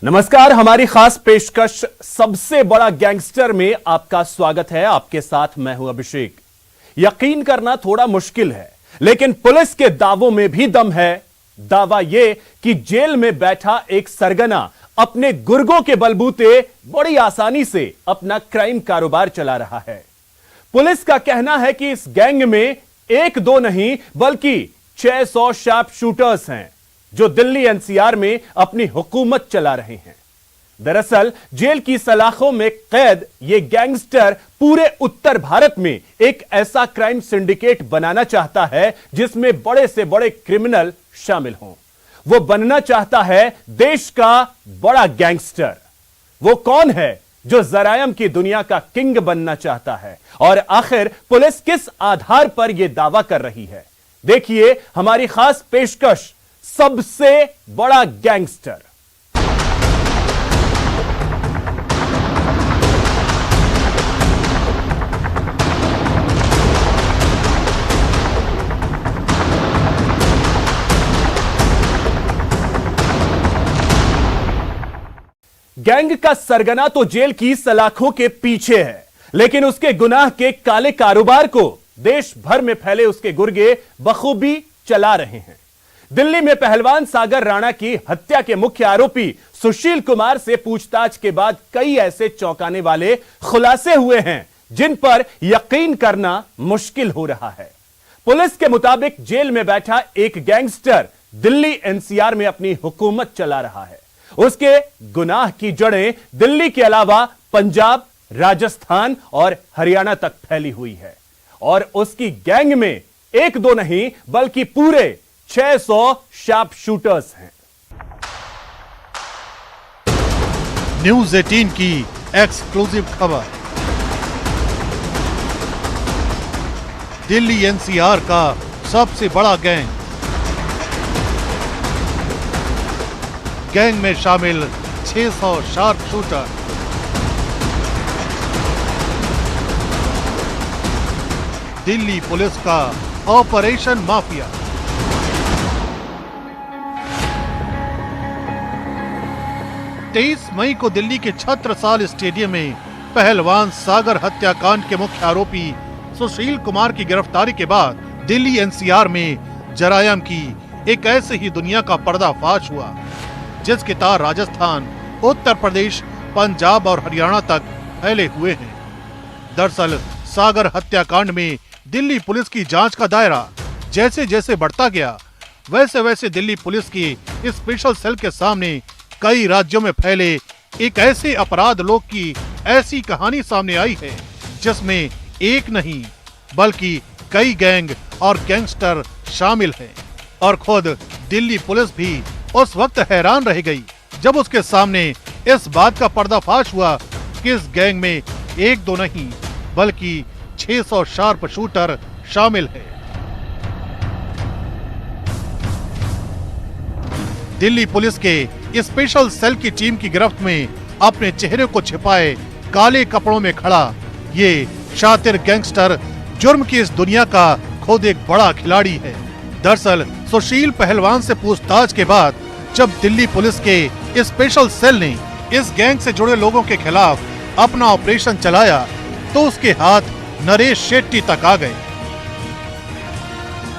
नमस्कार, हमारी खास पेशकश सबसे बड़ा गैंगस्टर में आपका स्वागत है। आपके साथ मैं हूं अभिषेक। यकीन करना थोड़ा मुश्किल है, लेकिन पुलिस के दावों में भी दम है। दावा यह कि जेल में बैठा एक सरगना अपने गुर्गों के बलबूते बड़ी आसानी से अपना क्राइम कारोबार चला रहा है। पुलिस का कहना है कि इस गैंग में एक दो नहीं बल्कि 600 शार्प शूटर्स हैं जो दिल्ली एनसीआर में अपनी हुकूमत चला रहे हैं। दरअसल जेल की सलाखों में कैद ये गैंगस्टर पूरे उत्तर भारत में एक ऐसा क्राइम सिंडिकेट बनाना चाहता है जिसमें बड़े से बड़े क्रिमिनल शामिल हों। वो बनना चाहता है देश का बड़ा गैंगस्टर। वो कौन है जो जरायम की दुनिया का किंग बनना चाहता है, और आखिर पुलिस किस आधार पर यह दावा कर रही है? देखिए हमारी खास पेशकश सबसे बड़ा गैंगस्टर। गैंग का सरगना तो जेल की सलाखों के पीछे है, लेकिन उसके गुनाह के काले कारोबार को देश भर में फैले उसके गुर्गे बखूबी चला रहे हैं। दिल्ली में पहलवान सागर राणा की हत्या के मुख्य आरोपी सुशील कुमार से पूछताछ के बाद कई ऐसे चौंकाने वाले खुलासे हुए हैं जिन पर यकीन करना मुश्किल हो रहा है। पुलिस के मुताबिक जेल में बैठा एक गैंगस्टर दिल्ली एनसीआर में अपनी हुकूमत चला रहा है। उसके गुनाह की जड़ें दिल्ली के अलावा पंजाब, राजस्थान और हरियाणा तक फैली हुई है, और उसकी गैंग में एक दो नहीं बल्कि पूरे 600 शार्प शूटर्स हैं। न्यूज 18 की एक्सक्लूसिव खबर। दिल्ली एनसीआर का सबसे बड़ा गैंग। गैंग में शामिल 600 शार्प शूटर। दिल्ली पुलिस का ऑपरेशन माफिया। 23 मई को दिल्ली के छत्रसाल स्टेडियम में पहलवान सागर हत्याकांड के मुख्य आरोपी सुशील कुमार की गिरफ्तारी के बाद दिल्ली एनसीआर में जरायम की एक ऐसे ही दुनिया का पर्दाफाश हुआ जिसके तार राजस्थान, उत्तर प्रदेश, पंजाब और हरियाणा तक फैले हुए हैं। दरअसल सागर हत्याकांड में दिल्ली पुलिस की जांच का दायरा जैसे जैसे बढ़ता गया, वैसे वैसे दिल्ली पुलिस की स्पेशल सेल के सामने कई राज्यों में फैले एक ऐसे अपराध लोग की ऐसी कहानी सामने आई है जिसमें एक नहीं बल्कि कई गैंग और गैंगस्टर शामिल हैं। और खुद दिल्ली पुलिस भी उस वक्त हैरान रह गई जब उसके सामने इस बात का पर्दाफाश हुआ कि इस गैंग में एक दो नहीं बल्कि 600 शार्प शूटर शामिल है। दिल्ली पुलिस के स्पेशल सेल की टीम की गिरफ्त में अपने चेहरे को छिपाए काले कपड़ों में खड़ा ये शातिर गैंगस्टर जुर्म की इस दुनिया का खुद एक बड़ा खिलाड़ी है। दरअसल सुशील पहलवान से पूछताछ के बाद जब दिल्ली पुलिस के स्पेशल सेल ने इस गैंग से जुड़े लोगों के खिलाफ अपना ऑपरेशन चलाया तो उसके हाथ नरेश शेट्टी तक आ गए।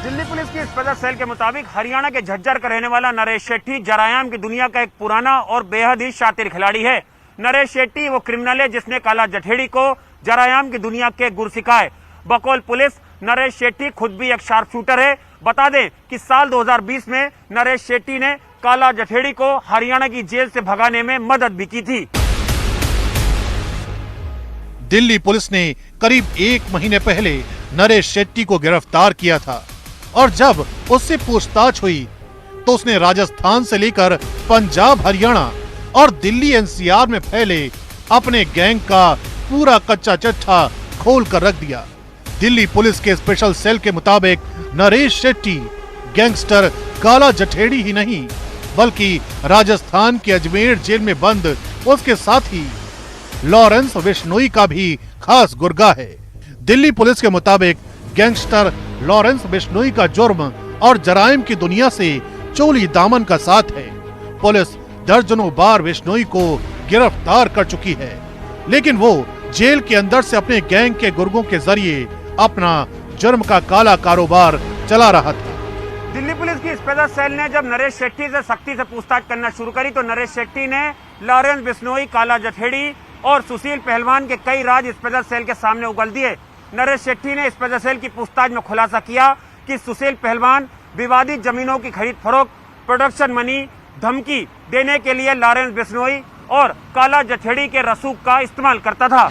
दिल्ली पुलिस की स्पेशल सेल के मुताबिक हरियाणा के झज्जर का रहने वाला नरेश शेट्टी जरायाम की दुनिया का एक पुराना और बेहद ही शातिर खिलाड़ी है। नरेश शेट्टी वो क्रिमिनल है जिसने काला जठेड़ी को जरायाम की दुनिया के गुर सिखाए। बकौल पुलिस नरेश शेट्टी खुद भी एक शार्प शूटर है। बता दें कि साल 2020 में नरेश शेट्टी ने काला जठेड़ी को हरियाणा की जेल से भगाने में मदद भी की थी। दिल्ली पुलिस ने करीब 1 महीने पहले नरेश शेट्टी को गिरफ्तार किया था और जब उससे पूछताछ हुई तो उसने राजस्थान से लेकर पंजाब, हरियाणा और दिल्ली एनसीआर में फैले अपने गैंग का पूरा कच्चा चिट्ठा खोल कर रख दिया। दिल्ली पुलिस के स्पेशल सेल के मुताबिक नरेश शेट्टी गैंगस्टर काला जठेड़ी ही नहीं बल्कि राजस्थान के अजमेर जेल में बंद उसके साथी लॉरेंस बिश्नोई का भी खास गुर्गा है। दिल्ली पुलिस के मुताबिक गैंगस्टर लॉरेंस बिश्नोई का जुर्म और जराइम की दुनिया से चोली दामन का साथ है। पुलिस दर्जनों बार बिश्नोई को गिरफ्तार कर चुकी है, लेकिन वो जेल के अंदर से अपने गैंग के गुर्गों के जरिए अपना जुर्म का काला कारोबार चला रहा था। दिल्ली पुलिस की स्पेशल सेल ने जब नरेश शेट्टी से सख्ती से पूछताछ करना शुरू करी तो नरेश शेट्टी ने लॉरेंस बिश्नोई, काला जठेड़ी और सुशील पहलवान के कई राज स्पेशल सेल के सामने उगल दिए। नरेश शेट्टी ने स्पेशल सेल की पूछताछ में खुलासा किया कि सुशील पहलवान विवादित जमीनों की खरीद फरोख्त, प्रोडक्शन मनी, धमकी देने के लिए लॉरेंस बिश्नोई और काला जठेड़ी के रसूख का इस्तेमाल करता था।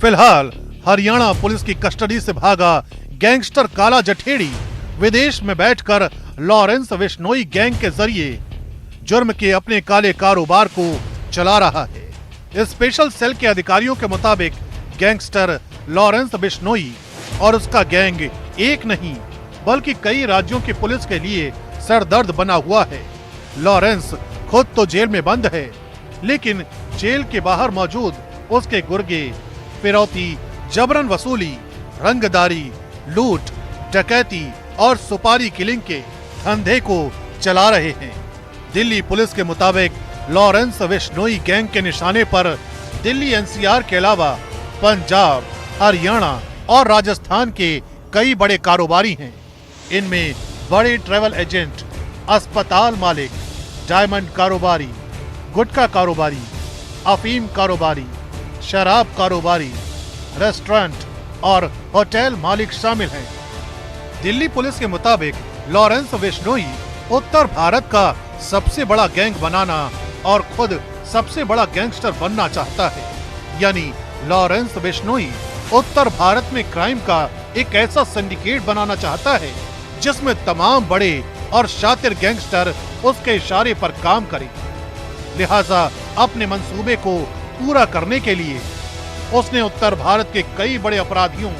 फिलहाल हरियाणा पुलिस की कस्टडी से भागा गैंगस्टर काला जठेड़ी विदेश में बैठकर लॉरेंस बिश्नोई गैंग के जरिए जुर्म के अपने काले कारोबार को चला रहा है। स्पेशल सेल के अधिकारियों के मुताबिक गैंगस्टर लॉरेंस बिश्नोई और उसका गैंग एक नहीं बल्कि कई राज्यों की पुलिस के लिए सरदर्द बना हुआ है। लॉरेंस खुद तो जेल में बंद है, लेकिन जेल के बाहर मौजूद उसके गुर्गे फिरौती, जबरन वसूली, रंगदारी, लूट, डकैती और सुपारी किलिंग के धंधे को चला रहे हैं। दिल्ली पुलिस के मुताबिक लॉरेंस बिश्नोई गैंग के निशाने पर दिल्ली एनसीआर के अलावा पंजाब, हरियाणा और राजस्थान के कई बड़े कारोबारी हैं। इनमें बड़े ट्रैवल एजेंट, अस्पताल मालिक, डायमंड कारोबारी, गुटखा कारोबारी, अफीम कारोबारी, शराब कारोबारी, रेस्टोरेंट और होटल मालिक शामिल हैं। दिल्ली पुलिस के मुताबिक लॉरेंस बिश्नोई उत्तर भारत का सबसे बड़ा गैंग बनाना और खुद सबसे बड़ा गैंगस्टर बनना चाहता है। यानी लॉरेंस बिश्नोई उत्तर भारत में क्राइम का एक ऐसा सिंडिकेट बनाना चाहता है जिसमें तमाम बड़े और शातिर गैंगस्टर उसके इशारे पर काम करें। लिहाजा अपने मंसूबे को पूरा करने के लिए उसने उत्तर भारत के कई बड़े अपराधियों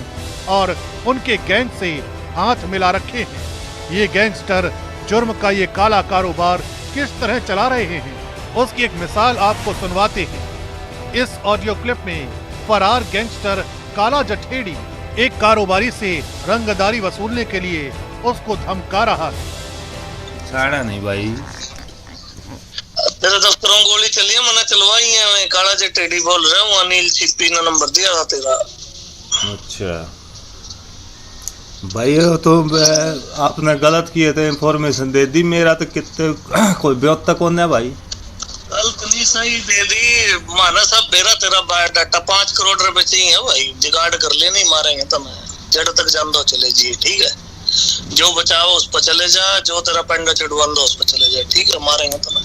और उनके गैंग से हाथ मिला रखे हैं। ये गैंगस्टर जुर्म का ये काला कारोबार किस तरह चला रहे हैं, उसकी एक मिसाल आपको सुनवाते हैं। इस ऑडियो क्लिप में फरार गैंगस्टर काला जठेड़ी एक कारोबारी से रंगदारी वसूलने के लिए उसको धमका रहा है। साड़ा नहीं भाई, तेरे दफ्तरों गोली चली है, मैंने चलवाई है। मैं काला जठेड़ी बोल रहा हूँ, अनिल सीपी ने नंबर दिया था तेरा। अच्छा भाई, तो आपने गलत किए थे, इंफॉर्मेशन दे दी। मेरा तो कितने कोई ब्योत तक होना है भाई, गलत नहीं सही दे दी। माना साहब मेरा तेरा बायोडाटा 5 करोड़ रुपए चाहिए भाई, जुगाड़ कर ले, नहीं मारेंगे तुम्हें। जड़ तक जान दो चले जी, ठीक है। जो बचाओ उस पर चले जा, जो तेरा पेंडा चढ़वा दो उस पर चले जाए, ठीक है। मारेंगे तुम्हें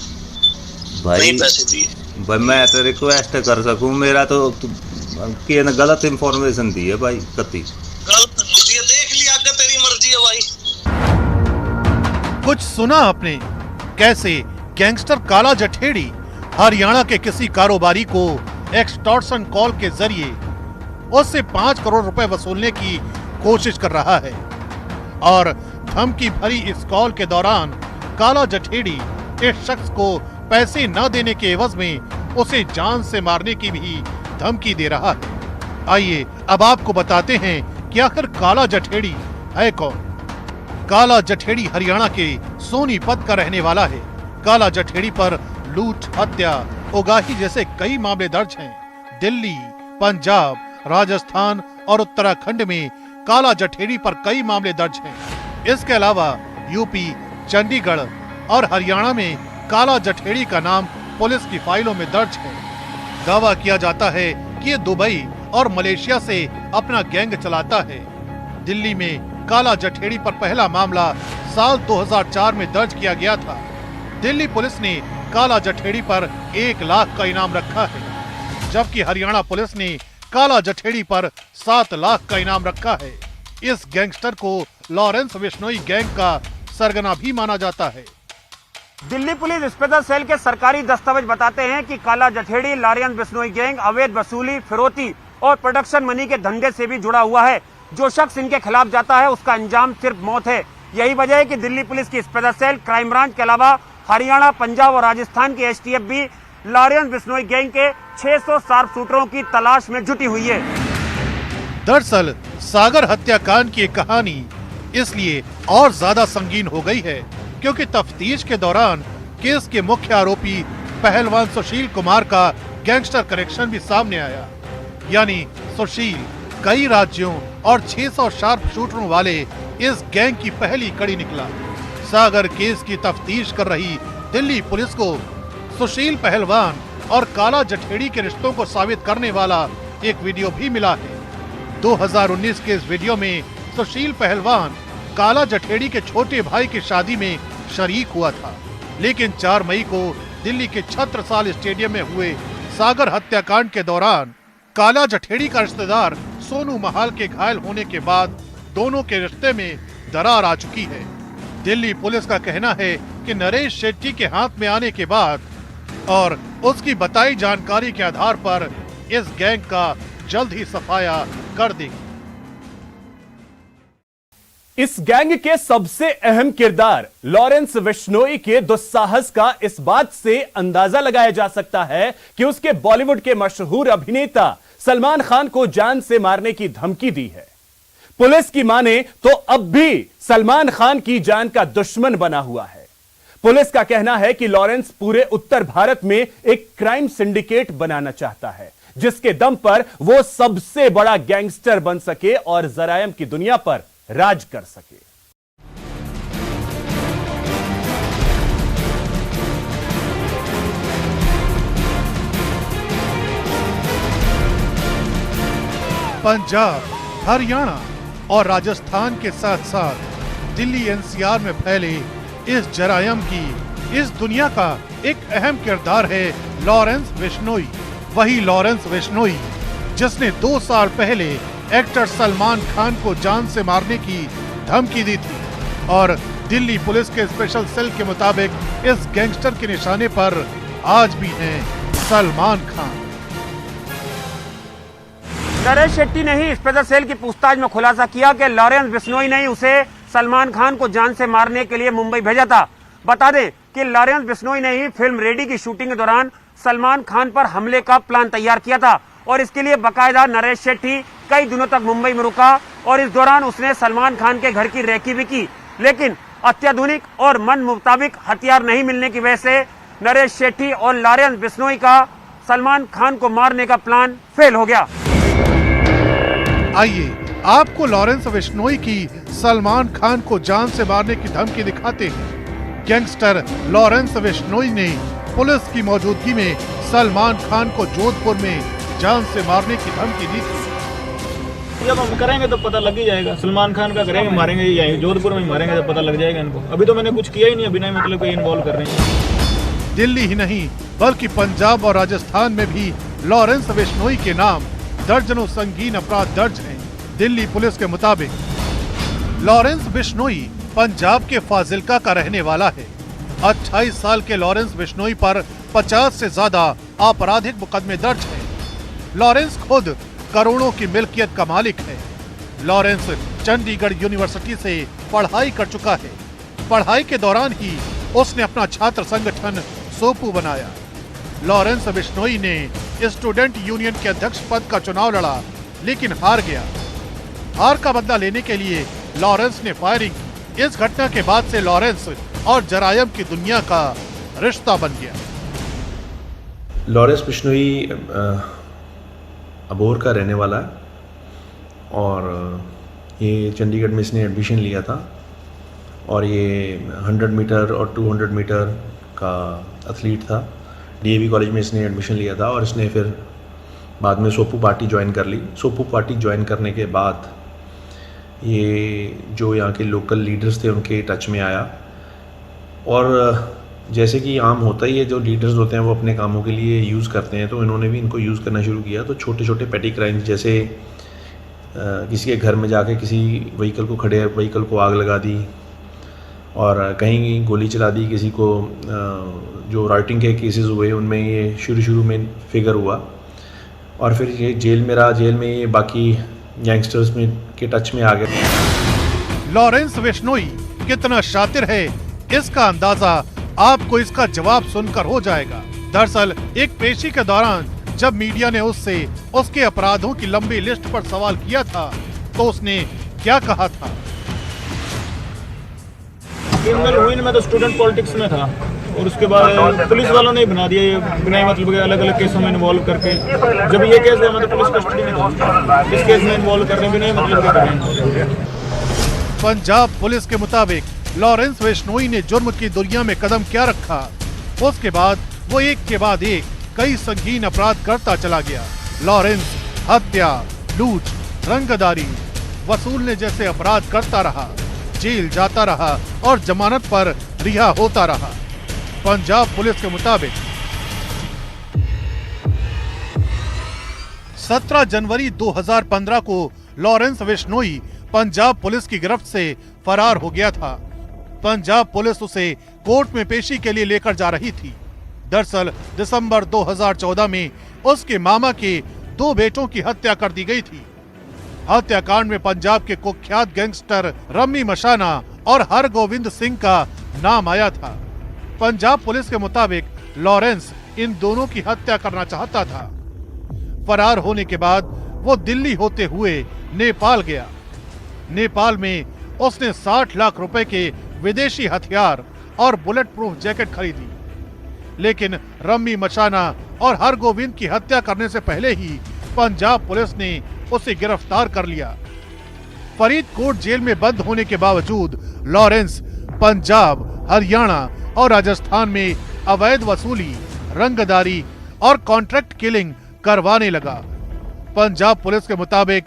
भाई नहीं पैसे दिए भाई। मैं तो रिक्वेस्ट कर सकूं, मेरा तो कि न गलत इंफॉर्मेशन दी है भाई, कति गलत लीजिए, देख लिया, आगे तेरी मर्जी है भाई। कुछ सुना आपने कैसे गैंगस्टर काला जठेड़ी हरियाणा के किसी कारोबारी को एक्सटॉर्शन कॉल के जरिए उससे 5 करोड़ रुपए वसूलने की कोशिश कर रहा है, और धमकी भरी इस कॉल के दौरान काला जठेड़ी इस शख्स को पैसे न देने के एवज में उसे जान से मारने की भी धमकी दे रहा है। आइए अब आपको बताते हैं कि आखिर काला जठेड़ी है कौन। काला जठेड़ी हरियाणा के सोनीपत का रहने वाला है। काला जठेड़ी पर लूट, हत्या, उगाही जैसे कई मामले दर्ज हैं। दिल्ली, पंजाब, राजस्थान और उत्तराखंड में काला जठेड़ी पर कई मामले दर्ज हैं। इसके अलावा यूपी, चंडीगढ़ और हरियाणा में काला जठेड़ी का नाम पुलिस की फाइलों में दर्ज है। दावा किया जाता है कि ये दुबई और मलेशिया से अपना गैंग चलाता है। दिल्ली में काला जठेड़ी पर पहला मामला साल 2004 में दर्ज किया गया था। दिल्ली पुलिस ने काला जठेड़ी पर 1 लाख का इनाम रखा है, जबकि हरियाणा पुलिस ने काला जठेड़ी पर 7 लाख का इनाम रखा है। इस गैंगस्टर को लॉरेंस बिश्नोई गैंग का सरगना भी माना जाता है। दिल्ली पुलिस स्पेशल सेल के सरकारी दस्तावेज बताते हैं कि काला जठेड़ी लॉरेंस बिश्नोई गैंग अवैध वसूली, फिरौती और प्रोडक्शन मनी के धंधे से भी जुड़ा हुआ है। जो शख्स इनके खिलाफ जाता है उसका अंजाम सिर्फ मौत है। यही वजह है कि दिल्ली पुलिस की स्पेशल सेल क्राइम ब्रांच के अलावा हरियाणा, पंजाब और राजस्थान की एसटीएफ भी लॉरेंस बिश्नोई गैंग के 600 शार्प शूटरों की तलाश में जुटी हुई है। दरअसल सागर हत्याकांड की कहानी इसलिए और ज्यादा संगीन हो गई है क्योंकि तफ्तीश के दौरान केस के मुख्य आरोपी पहलवान सुशील कुमार का गैंगस्टर कनेक्शन भी सामने आया। यानी सुशील कई राज्यों और 600 शार्प शूटरों वाले इस गैंग की पहली कड़ी निकला। सागर केस की तफ्तीश कर रही दिल्ली पुलिस को सुशील पहलवान और काला जठेड़ी के रिश्तों को साबित करने वाला एक वीडियो भी मिला है। 2019 के इस वीडियो में सुशील पहलवान काला जठेड़ी के छोटे भाई की शादी में शरीक हुआ था, लेकिन 4 मई को दिल्ली के छत्रसाल स्टेडियम में हुए सागर हत्याकांड के दौरान काला जठेड़ी का रिश्तेदार सोनू महाल के घायल होने के बाद दोनों के रिश्ते में दरार आ चुकी है। दिल्ली पुलिस का कहना है कि नरेश शेट्टी के हाथ में आने के बाद और उसकी बताई जानकारी के आधार पर इस गैंग का जल्द ही सफाया कर देगी। इस गैंग के सबसे अहम किरदार लॉरेंस बिश्नोई के दुस्साहस का इस बात से अंदाजा लगाया जा सकता है कि उसके बॉलीवुड के मशहूर अभिनेता सलमान खान को जान से मारने की धमकी दी है। पुलिस की माने तो अब भी सलमान खान की जान का दुश्मन बना हुआ है। पुलिस का कहना है कि लॉरेंस पूरे उत्तर भारत में एक क्राइम सिंडिकेट बनाना चाहता है, जिसके दम पर वो सबसे बड़ा गैंगस्टर बन सके और जरायम की दुनिया पर राज कर सके। पंजाब, हरियाणा और राजस्थान के साथ साथ दिल्ली एनसीआर में फैले इस जरायम की इस दुनिया का एक अहम किरदार है लॉरेंस बिश्नोई। वही लॉरेंस बिश्नोई जिसने 2 साल पहले एक्टर सलमान खान को जान से मारने की धमकी दी थी और दिल्ली पुलिस के स्पेशल सेल के मुताबिक इस गैंगस्टर के निशाने पर आज भी हैं सलमान खान। नरेश शेट्टी ने ही स्पेशल सेल की पूछताछ में खुलासा किया कि लॉरेंस बिश्नोई ने उसे सलमान खान को जान से मारने के लिए मुंबई भेजा था। बता दें कि लॉरेंस बिश्नोई ने ही फिल्म रेडी की शूटिंग के दौरान सलमान खान पर हमले का प्लान तैयार किया था और इसके लिए बकायदा नरेश शेट्टी कई दिनों तक मुंबई में रुका और इस दौरान उसने सलमान खान के घर की रेकी भी की, लेकिन अत्याधुनिक और मन मुताबिक हथियार नहीं मिलने की वजह से नरेश शेट्टी और लॉरेंस बिश्नोई का सलमान खान को मारने का प्लान फेल हो गया। आइए आपको लॉरेंस बिश्नोई की सलमान खान को जान से मारने की धमकी दिखाते हैं। गैंगस्टर लॉरेंस बिश्नोई ने पुलिस की मौजूदगी में सलमान खान को जोधपुर में जान से मारने की धमकी दी थी। जब हम करेंगे तो पता लग ही जाएगा। सलमान खान का करेंगे, मारेंगे, यहीं जोधपुर में मारेंगे तो पता लग जाएगा इनको। अभी तो मैंने कुछ किया ही नहीं, अभी नहीं मतलब कोई इन्वॉल्व कर रहे हैं। दिल्ली ही नहीं बल्कि पंजाब और राजस्थान में भी लॉरेंस बिश्नोई के नाम दर्जनों संगीन अपराध दर्ज हैं। दिल्ली पुलिस के मुताबिक लॉरेंस बिश्नोई पंजाब के फाजिल्का का रहने वाला है। 28 साल के लॉरेंस बिश्नोई पर 50 से ज्यादा आपराधिक मुकदमे दर्ज हैं। लॉरेंस खुद करोड़ों की मिल्कियत का मालिक है। लॉरेंस चंडीगढ़ यूनिवर्सिटी से पढ़ाई कर चुका है। पढ़ाई के दौरान ही उसने अपना छात्र संगठन सोपू बनाया। लॉरेंस बिश्नोई ने स्टूडेंट यूनियन के अध्यक्ष पद का चुनाव लड़ा, लेकिन हार गया। हार का बदला लेने के लिए लॉरेंस ने फायरिंग की। इस घटना के बाद से लॉरेंस और जरायम की दुनिया का रिश्ता बन गया। लॉरेंस बिश्नोई अबोर का रहने वाला है और ये चंडीगढ़ में इसने एडमिशन लिया था और ये 100 मीटर और 200 मीटर का एथलीट था। डीएवी कॉलेज में इसने एडमिशन लिया था और इसने फिर बाद में सोपू पार्टी ज्वाइन कर ली। सोपू पार्टी ज्वाइन करने के बाद ये जो यहाँ के लोकल लीडर्स थे उनके टच में आया और जैसे कि आम होता ही है, जो लीडर्स होते हैं वो अपने कामों के लिए यूज़ करते हैं, तो इन्होंने भी इनको यूज़ करना शुरू किया। तो छोटे छोटे पेटी क्राइम्स जैसे किसी के घर में जाके किसी व्हीकल को खड़े व्हीकल को आग लगा दी और कहीं गोली चला दी किसी को, जो राइटिंग के केसेस हुए उनमें ये शुरू में फिगर हुआ और फिर ये जेल में रहा। जेल में ये बाकी गैंगस्टर्स में के टच में आ गए। लॉरेंस बिश्नोई कितना शातिर है इसका अंदाजा आपको इसका जवाब सुनकर हो जाएगा। दरअसल एक पेशी के दौरान जब मीडिया ने उससे उसके अपराधों की लंबी लिस्ट पर सवाल किया था तो उसने क्या कहा था? क्रिमिनल हुई में तो स्टूडेंट पॉलिटिक्स में था और उसके बाद पुलिस वालों ने ही बना दिया ये बिना मतलब के अलग अलग केसों में इन्वॉल्व करके। जब ये केस हुआ मतलब पुलिस कस्टडी में था, इस केस में इन्वॉल्व कर रहे हैं बिना मतलब के कर रहे हैं। पंजाब पुलिस के मुताबिक लॉरेंस बिश्नोई ने जुर्म की दुनिया में कदम क्या रखा, उसके बाद वो एक के बाद एक कई संगीन अपराध करता चला गया। लॉरेंस हत्या, लूट, रंगदारी वसूलने जैसे अपराध करता रहा, जेल जाता रहा और जमानत पर रिहा होता रहा। पंजाब पुलिस के मुताबिक 17 जनवरी 2015 को लॉरेंस बिश्नोई पंजाब पुलिस की गिरफ्त से फरार हो गया था। पंजाब पुलिस उसे कोर्ट में पेशी के लिए लेकर जा रही थी। दरअसल दिसंबर 2014 में उसके मामा के 2 बेटों की हत्या कर दी गई थी। हत्याकांड में पंजाब के कुख्यात गैंगस्टर रम्मी मशाना और हरगोविंद सिंह का नाम आया था। पंजाब पुलिस के मुताबिक लॉरेंस इन दोनों की हत्या करना चाहता था। फरार होने के बाद वो दिल्ली होते हुए नेपाल गया। नेपाल में उसने 60 लाख रुपए के विदेशी हथियार और बुलेट प्रूफ जैकेट खरीदी, लेकिन रम्मी मचाना और हरगोविंद की हत्या करने से पहले ही पंजाब पुलिस ने उसे गिरफ्तार कर लिया। फरीदकोट जेल में बंद होने के बावजूद लॉरेंस पंजाब, हरियाणा और राजस्थान में अवैध वसूली, रंगदारी और कॉन्ट्रैक्ट किलिंग करवाने लगा। पंजाब पुलिस के मुताबिक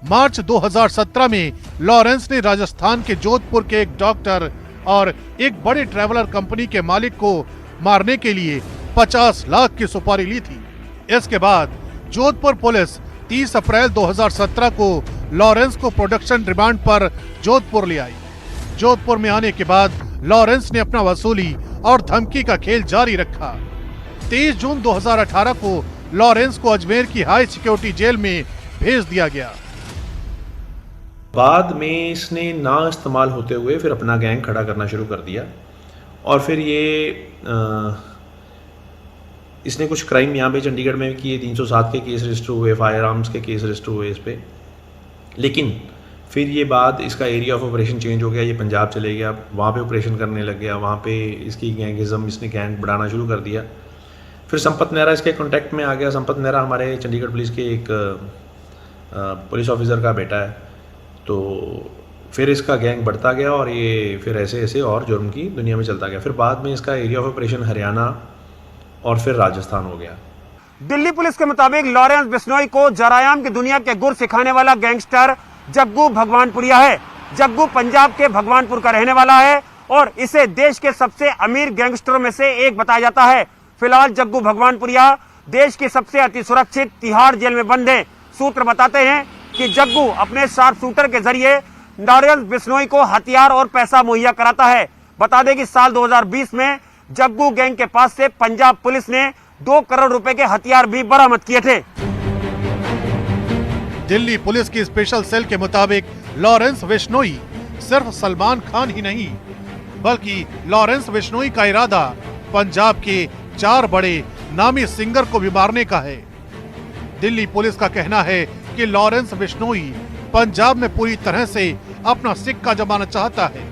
मार्च 2017 में लॉरेंस ने राजस्थान के जोधपुर के एक डॉक्टर और एक बड़े ट्रैवलर कंपनी के मालिक को मारने के लिए 50 लाख की सुपारी ली थी। इसके बाद जोधपुर पुलिस 30 अप्रैल 2017 को लॉरेंस को प्रोडक्शन रिमांड पर जोधपुर ले आई। जोधपुर में आने के बाद लॉरेंस ने अपना वसूली और धमकी का खेल जारी रखा। 23 जून 2018 को लॉरेंस को अजमेर की हाई सिक्योरिटी जेल में भेज दिया गया। बाद में इसने ना इस्तेमाल होते हुए फिर अपना गैंग खड़ा करना शुरू कर दिया और फिर ये इसने कुछ क्राइम यहाँ पे चंडीगढ़ में किए। 307 के केस रजिस्टर हुए, फायर आर्म्स के केस रजिस्टर हुए इस पर। लेकिन फिर ये बाद इसका एरिया ऑफ ऑपरेशन चेंज हो गया, ये पंजाब चले गया, वहाँ पे ऑपरेशन करने लग गया। वहाँ पे इसकी गैंगिज्म, इसने गैंग बढ़ाना शुरू कर दिया। फिर संपत नेहरा इसके कॉन्टैक्ट में आ गया। संपत नेहरा हमारे चंडीगढ़ पुलिस के एक पुलिस ऑफिसर का बेटा है। तो फिर इसका गैंग बढ़ता गया और ये फिर ऐसे ऐसे और जुर्म की दुनिया में चलता गया। फिर बाद में इसका एरिया ऑफ ऑपरेशन हरियाणा और फिर राजस्थान हो गया। दिल्ली पुलिस के मुताबिक लॉरेंस बिश्नोई को जरायाम की दुनिया के गुर सिखाने वाला गैंगस्टर जग्गू भगवानपुरिया है। जग्गू पंजाब के भगवानपुर का रहने वाला है और इसे देश के सबसे अमीर गैंगस्टरों में से एक बताया जाता है। फिलहाल जग्गू भगवानपुरिया देश की सबसे अति सुरक्षित तिहाड़ जेल में बंद है। सूत्र बताते हैं कि जग्गू अपने शार्प शूटर के जरिए लॉरेंस बिश्नोई को हथियार और पैसा मुहैया कराता है। बता दें कि साल 2020 में जग्गू गैंग के पास से पंजाब पुलिस ने 2 करोड़ रुपए के हथियार भी बरामद किए थे। दिल्ली पुलिस की स्पेशल सेल के मुताबिक लॉरेंस बिश्नोई सिर्फ सलमान खान ही नहीं, बल्कि लॉरेंस बिश्नोई का इरादा पंजाब के 4 बड़े नामी सिंगर को भी मारने का है। दिल्ली पुलिस का कहना है कि लॉरेंस बिश्नोई पंजाब में पूरी तरह से अपना सिक्का जमाना चाहता है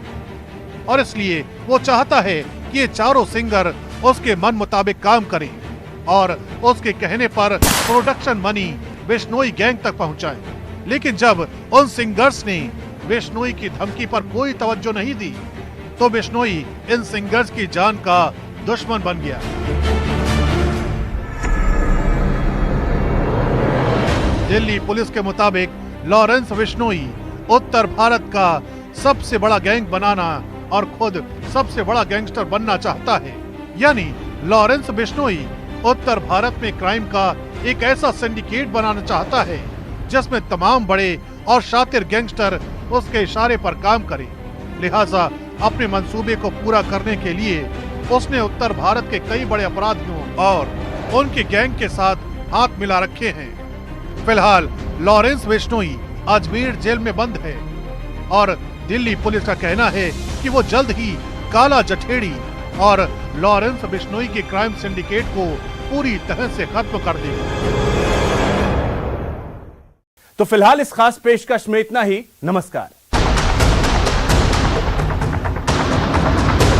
और इसलिए वो चाहता है कि ये चारों सिंगर उसके मन मुताबिक काम करें और उसके कहने पर प्रोडक्शन मनी बिश्नोई गैंग तक पहुंचाए। लेकिन जब उन सिंगर्स ने बिश्नोई की धमकी पर कोई तवज्जो नहीं दी तो बिश्नोई इन सिंगर्स की जान का दुश्मन बन गया। दिल्ली पुलिस के मुताबिक लॉरेंस बिश्नोई उत्तर भारत का सबसे बड़ा गैंग बनाना और खुद सबसे बड़ा गैंगस्टर बनना चाहता है। यानी लॉरेंस बिश्नोई उत्तर भारत में क्राइम का एक ऐसा सिंडिकेट बनाना चाहता है जिसमें तमाम बड़े और शातिर गैंगस्टर उसके इशारे पर काम करें। लिहाजा अपने मंसूबे को पूरा करने के लिए उसने उत्तर भारत के कई बड़े अपराधियों और उनके गैंग के साथ हाथ मिला रखे हैं। फिलहाल लॉरेंस बिश्नोई अजमेर जेल में बंद है और दिल्ली पुलिस का कहना है कि वो जल्द ही काला जठेड़ी और लॉरेंस बिश्नोई के क्राइम सिंडिकेट को पूरी तरह से खत्म कर देगा। तो फिलहाल इस खास पेशकश में इतना ही। नमस्कार।